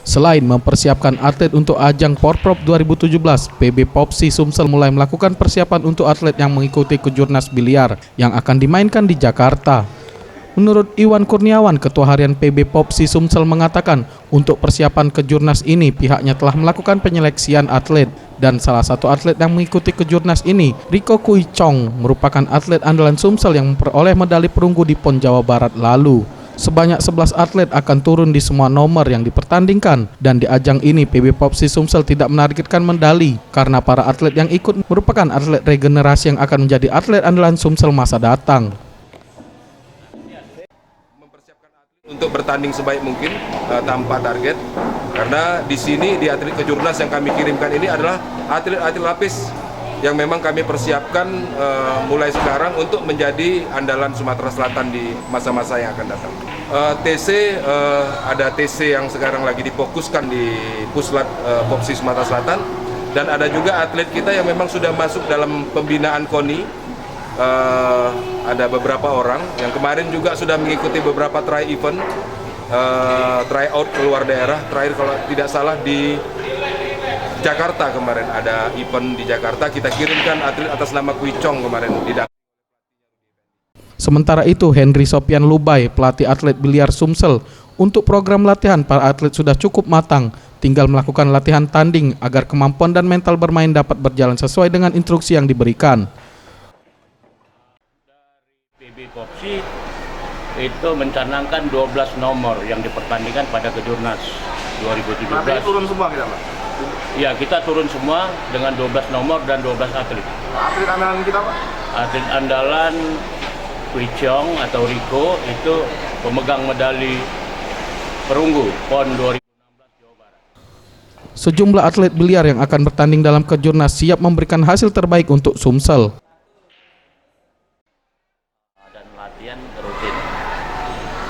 Selain mempersiapkan atlet untuk ajang Porprov 2017, PB Popsi Sumsel mulai melakukan persiapan untuk atlet yang mengikuti kejurnas biliar yang akan dimainkan di Jakarta. Menurut Iwan Kurniawan, Ketua Harian PB Popsi Sumsel mengatakan untuk persiapan kejurnas ini pihaknya telah melakukan penyeleksian atlet dan salah satu atlet yang mengikuti kejurnas ini, Rico Kui Chong, merupakan atlet andalan Sumsel yang memperoleh medali perunggu di PON Jawa Barat lalu. Sebanyak 11 atlet akan turun di semua nomor yang dipertandingkan dan di ajang ini PB Popsi Sumsel tidak menargetkan medali karena para atlet yang ikut merupakan atlet regenerasi yang akan menjadi atlet andalan Sumsel masa datang. Untuk bertanding sebaik mungkin tanpa target, karena di sini di atlet kejurnas yang kami kirimkan ini adalah atlet-atlet lapis yang memang kami persiapkan mulai sekarang untuk menjadi andalan Sumatera Selatan di masa-masa yang akan datang. Ada TC yang sekarang lagi difokuskan di Puslat Popsi Sumatera Selatan, dan ada juga atlet kita yang memang sudah masuk dalam pembinaan KONI. Ada beberapa orang yang kemarin juga sudah mengikuti beberapa try event, try out keluar daerah. Terakhir kalau tidak salah di Jakarta kemarin ada event di Jakarta, kita kirimkan atlet atas nama Kui Chong kemarin di Jakarta. Sementara itu, Henry Sopian Lubai, pelatih atlet biliar Sumsel, untuk program latihan para atlet sudah cukup matang, tinggal melakukan latihan tanding agar kemampuan dan mental bermain dapat berjalan sesuai dengan instruksi yang diberikan. PB Popsi itu mencanangkan 12 nomor yang dipertandingkan pada kejurnas 2017. Berarti turun semua kita, Pak? Ya, kita turun semua dengan 12 nomor dan 12 atlet. Atlet andalan kita, Pak? Atlet andalan Kui Chong atau Rico itu pemegang medali perunggu PON 2016 Jawa Barat. Sejumlah atlet biliar yang akan bertanding dalam kejurnas siap memberikan hasil terbaik untuk Sumsel. Dan latihan rutin.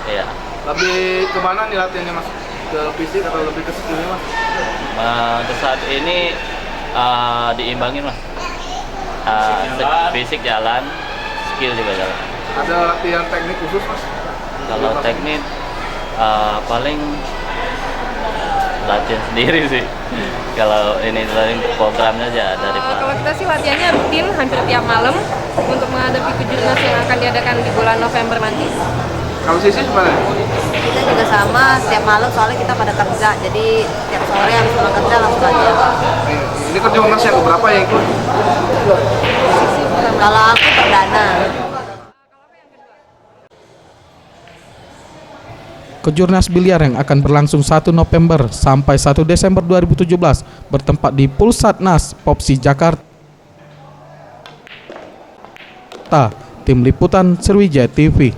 Ya. Lebih kemana nih latihannya, Mas? Ke fisik atau lebih ke skillnya, Mas? Untuk saat ini diimbangin, Mas. Fisik jalan, skill juga jalan. Ada latihan teknik khusus, Mas? Kalau teknik paling latihan sendiri sih. Kalau ini paling programnya aja dari kalau kita sih latihannya rutin hampir tiap malam untuk menghadapi kejurnas yang akan diadakan di bulan November nanti. Kalau Sisi gimana? Kita juga sama setiap malam, soalnya kita pada kerja, jadi tiap sore habis pulang kerja langsung latihan. Ini kejurnas yang berapa yang ikut? Kalau aku perdana. Kejurnas biliar yang akan berlangsung 1 November sampai 1 Desember 2017 bertempat di Pulsatnas Popsi Jakarta. Tim Liputan Sriwijaya TV.